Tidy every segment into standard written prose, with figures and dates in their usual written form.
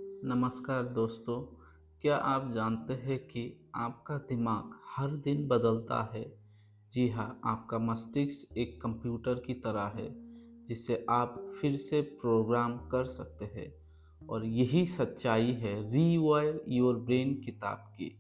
नमस्कार दोस्तों। क्या आप जानते हैं कि आपका दिमाग हर दिन बदलता है? जी हाँ, आपका मस्तिष्क एक कंप्यूटर की तरह है जिसे आप फिर से प्रोग्राम कर सकते हैं। और यही सच्चाई है रीवायर योर ब्रेन किताब की।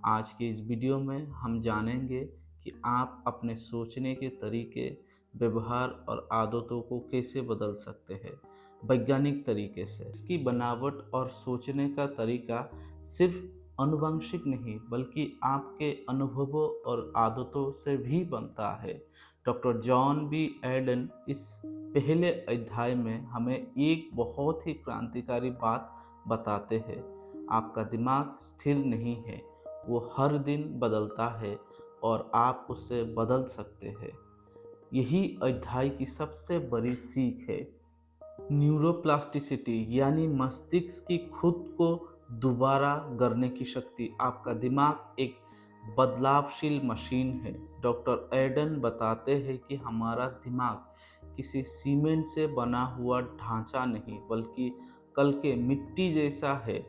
आज के इस वीडियो में हम जानेंगे कि आप अपने सोचने के तरीके, व्यवहार और आदतों को कैसे बदल सकते हैं वैज्ञानिक तरीके से। इसकी बनावट और सोचने का तरीका सिर्फ आनुवंशिक नहीं बल्कि आपके अनुभवों और आदतों से भी बनता है। डॉक्टर जॉन बी एडन इस पहले अध्याय में हमें एक बहुत ही क्रांतिकारी बात बताते हैं। आपका दिमाग स्थिर नहीं है, वो हर दिन बदलता है और आप उसे बदल सकते हैं। यही अध्याय की सबसे बड़ी सीख है। न्यूरोप्लास्टिसिटी यानी मस्तिष्क की खुद को दोबारा गढ़ने की शक्ति। आपका दिमाग एक बदलावशील मशीन है। डॉक्टर एडन बताते हैं कि हमारा दिमाग किसी सीमेंट से बना हुआ ढांचा नहीं बल्कि कल के मिट्टी जैसा है,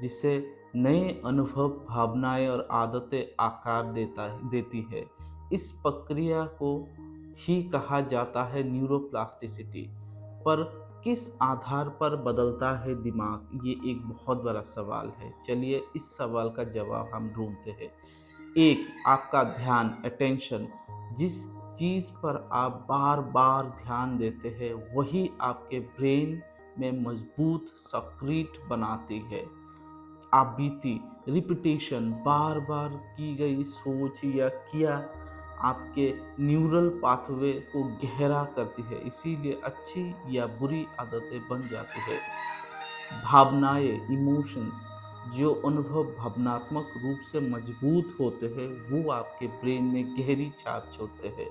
जिसे नए अनुभव, भावनाएं और आदतें आकार देती है। इस प्रक्रिया को ही कहा जाता है न्यूरोप्लास्टिसिटी। पर किस आधार पर बदलता है दिमाग, ये एक बहुत बड़ा सवाल है। चलिए इस सवाल का जवाब हम ढूंढते हैं। एक, आपका ध्यान, अटेंशन। जिस चीज़ पर आप बार बार ध्यान देते हैं वही आपके ब्रेन में मजबूत सक्रिय बनाती है। आप बीती, रिपीटेशन, बार बार की गई सोच या किया आपके न्यूरल पाथवे को गहरा करती है, इसीलिए अच्छी या बुरी आदतें बन जाती है। भावनाएं, इमोशंस, जो अनुभव भावनात्मक रूप से मजबूत होते हैं वो आपके ब्रेन में गहरी छाप छोड़ते हैं।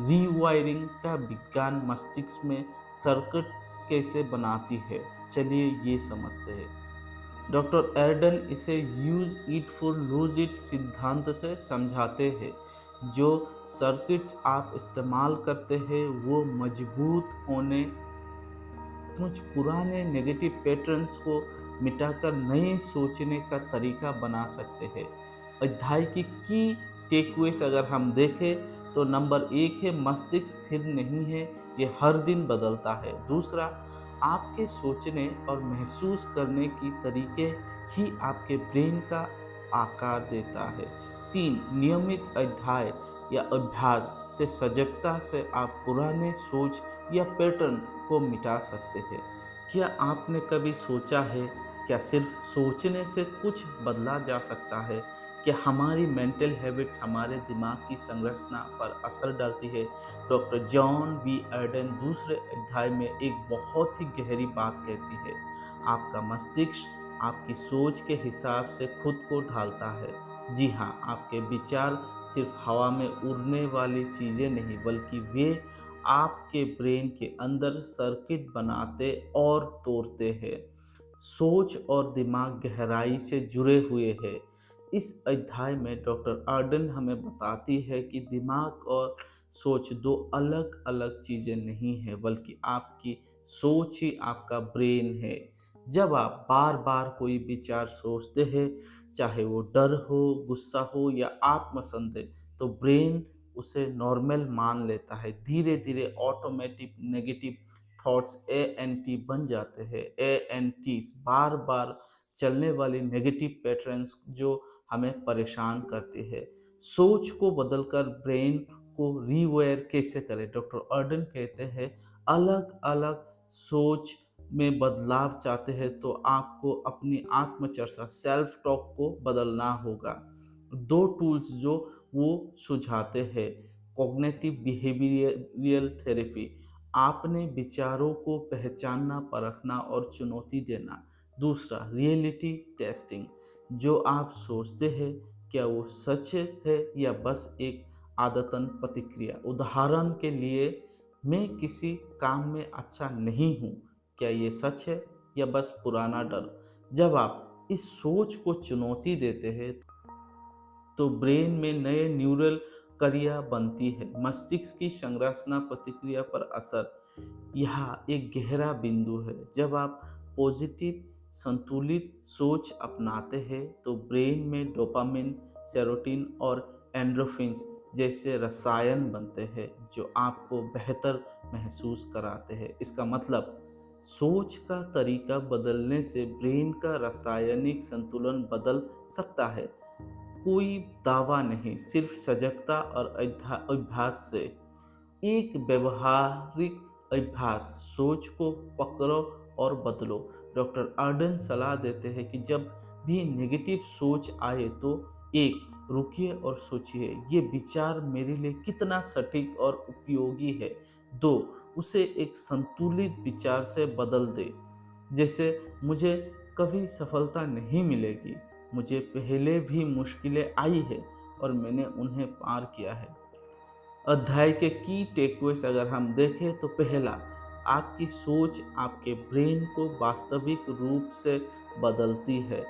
रीवायरिंग का विज्ञान मस्तिष्क में सर्किट कैसे बनाती है, चलिए ये समझते हैं। डॉक्टर एर्डन इसे use it for lose it सिद्धांत से समझाते हैं। जो सर्किट्स आप इस्तेमाल करते हैं वो मजबूत होने कुछ पुराने नेगेटिव पैटर्न्स को मिटाकर नए सोचने का तरीका बना सकते हैं। अध्याय की टेकअवेज अगर हम देखें तो नंबर एक है, मस्तिष्क स्थिर नहीं है, ये हर दिन बदलता है। दूसरा, आपके सोचने और महसूस करने की तरीके ही आपके ब्रेन का आकार देता है। तीन, नियमित अध्याय या अभ्यास से सजगता से आप पुराने सोच या पैटर्न को मिटा सकते हैं। क्या आपने कभी सोचा है, क्या सिर्फ सोचने से कुछ बदला जा सकता है? क्या हमारी मेंटल हैबिट्स हमारे दिमाग की संरचना पर असर डालती है? डॉक्टर जॉन वी एडन दूसरे अध्याय में एक बहुत ही गहरी बात कहती है। आपका मस्तिष्क आपकी सोच के हिसाब से खुद को ढालता है। जी हाँ, आपके विचार सिर्फ हवा में उड़ने वाली चीज़ें नहीं बल्कि वे आपके ब्रेन के अंदर सर्किट बनाते और तोड़ते हैं। सोच और दिमाग गहराई से जुड़े हुए हैं। इस अध्याय में डॉक्टर आर्डन हमें बताती है कि दिमाग और सोच दो अलग अलग चीज़ें नहीं है बल्कि आपकी सोच ही आपका ब्रेन है। जब आप बार बार कोई विचार सोचते हैं, चाहे वो डर हो, गुस्सा हो या आत्मसंदेह, तो ब्रेन उसे नॉर्मल मान लेता है। धीरे धीरे ऑटोमेटिक नेगेटिव थॉट्स ANT बन जाते हैं। ANTs बार बार चलने वाली नेगेटिव पैटर्न्स जो हमें परेशान करते हैं। सोच को बदलकर ब्रेन को रीवायर कैसे करें? डॉक्टर अर्डन कहते हैं, अलग अलग सोच में बदलाव चाहते हैं तो आपको अपनी आत्मचर्चा, सेल्फ टॉक को बदलना होगा। दो टूल्स जो वो सुझाते हैं, कॉग्निटिव बिहेवियरल थेरेपी, आपने विचारों को पहचानना, परखना और चुनौती देना। दूसरा, रियलिटी टेस्टिंग, जो आप सोचते हैं क्या वो सच है या बस एक आदतन प्रतिक्रिया। उदाहरण के लिए, मैं किसी काम में अच्छा नहीं हूँ, क्या ये सच है या बस पुराना डर? जब आप इस सोच को चुनौती देते हैं तो ब्रेन में नए न्यूरल करिया बनती है। मस्तिष्क की संरचना प्रतिक्रिया पर असर, यहाँ एक गहरा बिंदु है। जब आप पॉजिटिव संतुलित सोच अपनाते हैं तो ब्रेन में डोपामिन, सेरोटिन और एंडोर्फिन्स जैसे रसायन बनते हैं जो आपको बेहतर महसूस कराते हैं। इसका मतलब सोच का तरीका बदलने से ब्रेन का रासायनिक संतुलन बदल सकता है। कोई दावा नहीं, सिर्फ सजगता और अभ्यास से। एक व्यवहारिक अभ्यास, सोच को पकड़ो और बदलो। डॉक्टर अर्डन सलाह देते हैं कि जब भी नेगेटिव सोच आए तो एक रुकिए और सोचिए, ये विचार मेरे लिए कितना सटीक और उपयोगी है। दो, उसे एक संतुलित विचार से बदल दे, जैसे मुझे कभी सफलता नहीं मिलेगी, मुझे पहले भी मुश्किलें आई है और मैंने उन्हें पार किया है। अध्याय के की टेकअवेज अगर हम देखें तो पहला, आपकी सोच आपके ब्रेन को वास्तविक रूप से बदलती है।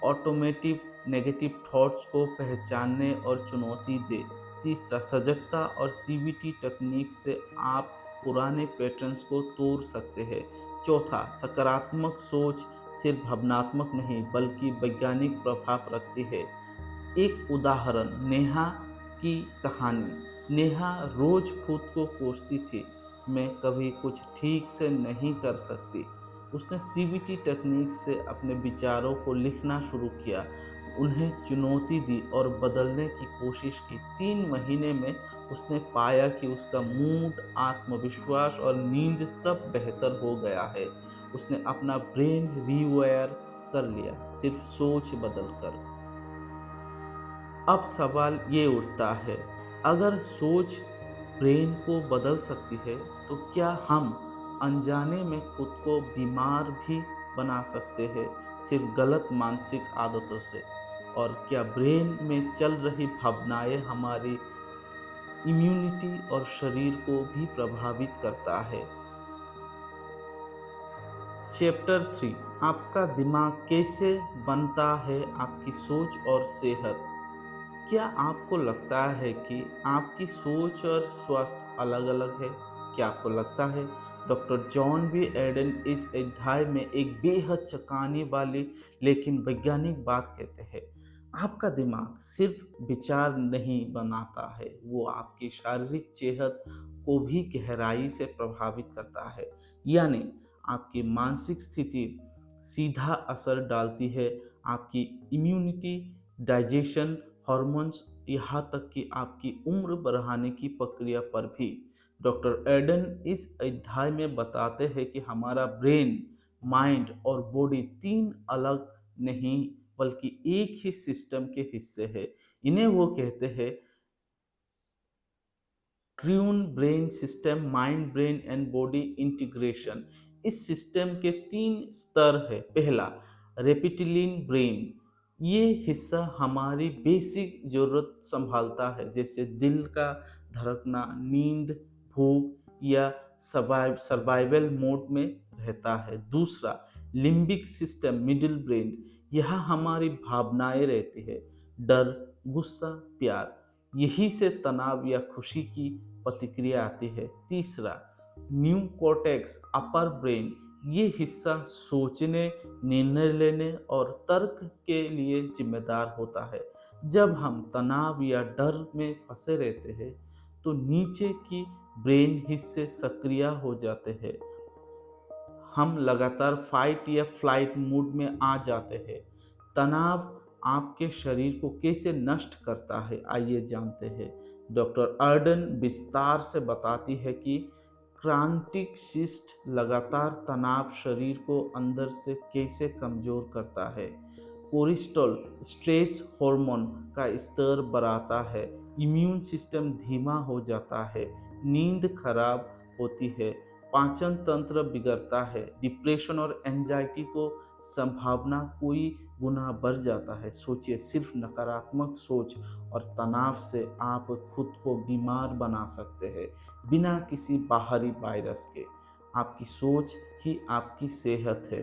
ऑटोमेटिव नेगेटिव थॉट्स को पहचानने और चुनौती दे। तीसरा, सजगता और सीबीटी टेक्निक से आप पुराने पैटर्न्स को तोड़ सकते हैं। चौथा, सकारात्मक सोच सिर्फ भावनात्मक नहीं बल्कि वैज्ञानिक प्रभाव रखती है। एक उदाहरण, नेहा की कहानी। नेहा रोज खुद को कोसती थी, मैं कभी कुछ ठीक से नहीं कर सकती। उसने सीबीटी टेक्निक से अपने विचारों को लिखना शुरू किया, उन्हें चुनौती दी और बदलने की कोशिश की। 3 महीने में उसने पाया कि उसका मूड, आत्मविश्वास और नींद सब बेहतर हो गया है। उसने अपना ब्रेन रीवायर कर लिया, सिर्फ सोच बदल कर। अब सवाल ये उठता है, अगर सोच ब्रेन को बदल सकती है तो क्या हम अनजाने में खुद को बीमार भी बना सकते हैं, सिर्फ गलत मानसिक आदतों से? और क्या ब्रेन में चल रही भावनाएं हमारी इम्यूनिटी और शरीर को भी प्रभावित करता है? चैप्टर 3, आपका दिमाग कैसे बनता है, आपकी सोच और सेहत। क्या आपको लगता है कि आपकी सोच और स्वास्थ्य अलग-अलग है? क्या आपको लगता है? डॉक्टर जॉन बी एडन इस अध्याय में एक बेहद चौंकाने वाली लेकिन वैज्ञानिक बात कहते हैं। आपका दिमाग सिर्फ विचार नहीं बनाता है, वो आपकी शारीरिक सेहत को भी गहराई से प्रभावित करता है। यानी आपकी मानसिक स्थिति सीधा असर डालती है आपकी इम्यूनिटी, डाइजेशन, हॉर्मोन्स, यहाँ तक कि आपकी उम्र बढ़ाने की प्रक्रिया पर भी। डॉक्टर एडन इस अध्याय में बताते हैं कि हमारा ब्रेन, माइंड और बॉडी 3 अलग नहीं बल्कि एक ही सिस्टम के हिस्से हैं। इन्हें वो कहते हैं triune brain system, mind, brain and body integration. इस सिस्टम के 3 स्तर है। पहला, रेपिटिलिन ब्रेन, ये हिस्सा हमारी बेसिक जरूरत संभालता है, जैसे दिल का धड़कना, नींद, भूख या सर्वाइवल मोड में रहता है। दूसरा, लिम्बिक सिस्टम, मिडिल ब्रेन, यहाँ हमारी भावनाएं रहती है, डर, गुस्सा, प्यार, यही से तनाव या खुशी की प्रतिक्रिया आती है। तीसरा, न्यू कॉर्टेक्स, अपर ब्रेन, ये हिस्सा सोचने, निर्णय लेने और तर्क के लिए जिम्मेदार होता है। जब हम तनाव या डर में फंसे रहते हैं तो नीचे की ब्रेन हिस्से सक्रिय हो जाते हैं, हम लगातार फाइट या फ्लाइट मोड में आ जाते हैं। तनाव आपके शरीर को कैसे नष्ट करता है, आइए जानते हैं। डॉक्टर अर्डन विस्तार से बताती है कि क्रांतिक शिस्ट लगातार तनाव शरीर को अंदर से कैसे कमजोर करता है। कोर्टिसोल, स्ट्रेस हार्मोन का स्तर बढ़ाता है, इम्यून सिस्टम धीमा हो जाता है, नींद खराब होती है, पाचन तंत्र बिगड़ता है, डिप्रेशन और एंजाइटी को संभावना कोई गुना बढ़ जाता है। सोचिए, सिर्फ नकारात्मक सोच और तनाव से आप खुद को बीमार बना सकते हैं बिना किसी बाहरी वायरस के। आपकी सोच ही आपकी सेहत है।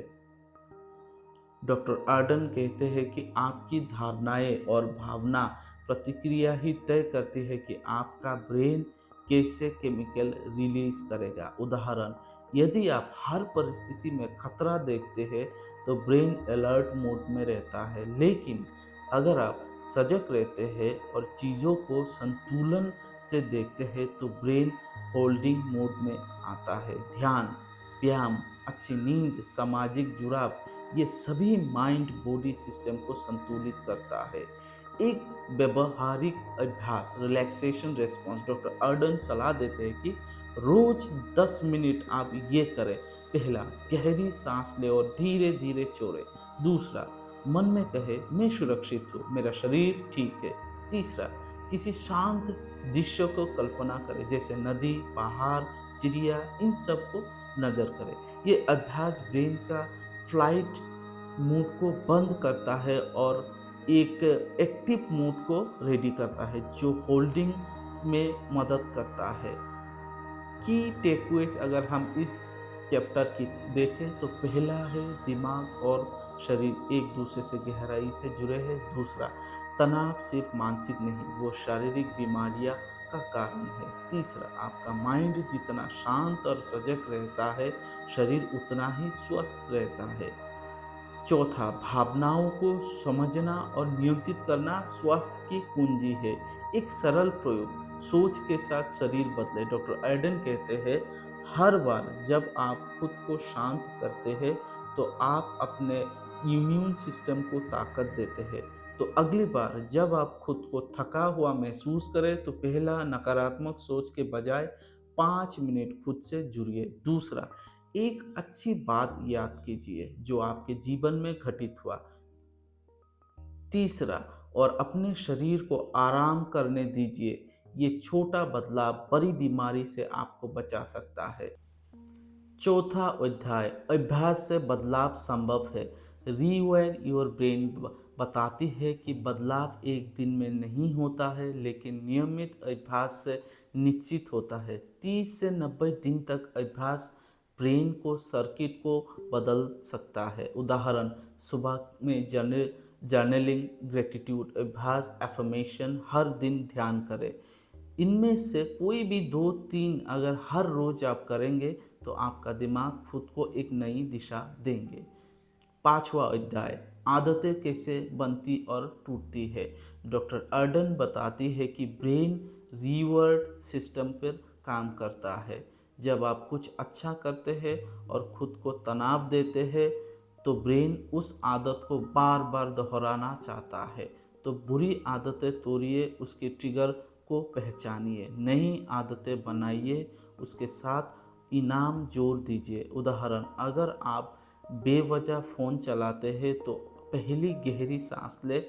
डॉक्टर आर्डन कहते हैं कि आपकी धारणाएं और भावना प्रतिक्रिया ही तय करती है कि आपका ब्रेन कैसे केमिकल रिलीज करेगा। उदाहरण, यदि आप हर परिस्थिति में खतरा देखते हैं तो ब्रेन अलर्ट मोड में रहता है, लेकिन अगर आप सजग रहते हैं और चीज़ों को संतुलन से देखते हैं तो ब्रेन होल्डिंग मोड में आता है। ध्यान, व्यायाम, अच्छी नींद, सामाजिक जुड़ाव, ये सभी माइंड बॉडी सिस्टम को संतुलित करता है। एक व्यवहारिक अभ्यास रिलैक्सेशन रेस्पॉन्स, डॉक्टर अर्डन सलाह देते हैं कि रोज 10 मिनट आप ये करें। पहला, गहरी सांस ले और धीरे धीरे छोड़े। दूसरा, मन में कहे मैं सुरक्षित हूँ, मेरा शरीर ठीक है। तीसरा, किसी शांत दृश्य को कल्पना करें, जैसे नदी, पहाड़, चिड़िया, इन सब को नजर करें। ये अभ्यास ब्रेन का फ्लाइट मोड को बंद करता है और एक एक्टिव मोड को रेडी करता है, जो होल्डिंग में मदद करता है। की टेकअवेज अगर हम इस चैप्टर की देखें तो पहला है, दिमाग और शरीर एक दूसरे से गहराई से जुड़े हैं। दूसरा, तनाव सिर्फ मानसिक नहीं, वो शारीरिक बीमारियां का कारण है। तीसरा, आपका माइंड जितना शांत और सजग रहता है, शरीर उतना ही स्वस्थ रहता है। चौथा, भावनाओं को समझना और नियंत्रित करना स्वास्थ्य की कुंजी है। एक सरल प्रयोग, सोच के साथ शरीर बदले। डॉक्टर एडन कहते हैं, हर बार जब आप खुद को शांत करते हैं तो आप अपने इम्यून सिस्टम को ताकत देते हैं। तो अगली बार जब आप खुद को थका हुआ महसूस करें तो पहला, नकारात्मक सोच के बजाय 5 मिनट खुद से जुड़िए। दूसरा, एक अच्छी बात याद कीजिए जो आपके जीवन में घटित हुआ। तीसरा, और अपने शरीर को आराम करने दीजिए। ये छोटा बदलाव बड़ी बीमारी से आपको बचा सकता है। चौथा अध्याय, अभ्यास से बदलाव संभव है। रीवायर योर ब्रेन बताती है कि बदलाव एक दिन में नहीं होता है, लेकिन नियमित अभ्यास से निश्चित होता है। 30 से 90 दिन तक अभ्यास ब्रेन को सर्किट को बदल सकता है। उदाहरण, सुबह में जर्नलिंग, ग्रेटिट्यूड अभ्यास, एफर्मेशन, हर दिन ध्यान करें। इनमें से कोई भी 2-3 अगर हर रोज आप करेंगे तो आपका दिमाग खुद को एक नई दिशा देंगे। पांचवा अध्याय, आदतें कैसे बनती और टूटती है। डॉक्टर अर्डन बताती है कि ब्रेन रिवॉर्ड सिस्टम पर काम करता है। जब आप कुछ अच्छा करते हैं और खुद को तनाव देते हैं तो ब्रेन उस आदत को बार बार दोहराना चाहता है। तो बुरी आदतें तोड़िए, उसके ट्रिगर को पहचानिए, नई आदतें बनाइए, उसके साथ इनाम जोड़ दीजिए। उदाहरण, अगर आप बेवजह फ़ोन चलाते हैं तो पहली गहरी सांस ले,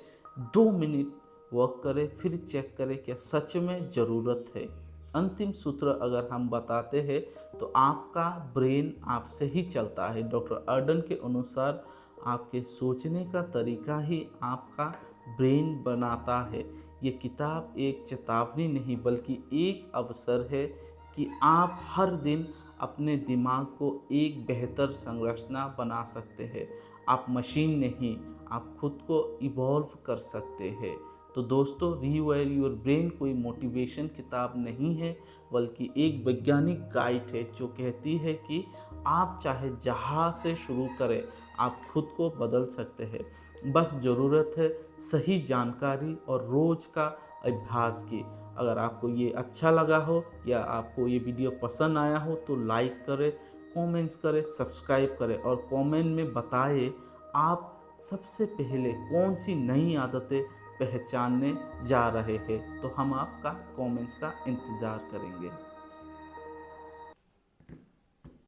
2 मिनट वॉक करें, फिर चेक करें क्या सच में ज़रूरत है। अंतिम सूत्र अगर हम बताते हैं तो आपका ब्रेन आपसे ही चलता है। डॉक्टर अर्डन के अनुसार आपके सोचने का तरीका ही आपका ब्रेन बनाता है। ये किताब एक चेतावनी नहीं बल्कि एक अवसर है कि आप हर दिन अपने दिमाग को एक बेहतर संरचना बना सकते हैं। आप मशीन नहीं, आप खुद को इवॉल्व कर सकते हैं। तो दोस्तों, रीवायर योर ब्रेन कोई मोटिवेशन किताब नहीं है बल्कि एक वैज्ञानिक गाइड है जो कहती है कि आप चाहे जहाँ से शुरू करें, आप खुद को बदल सकते हैं। बस ज़रूरत है सही जानकारी और रोज़ का अभ्यास की। अगर आपको ये अच्छा लगा हो या आपको ये वीडियो पसंद आया हो तो लाइक करें, कमेंट्स करें, सब्सक्राइब करें और कमेंट में बताएं आप सबसे पहले कौन सी नई आदतें पहचानने जा रहे हैं। तो हम आपका कमेंट्स का इंतज़ार करेंगे।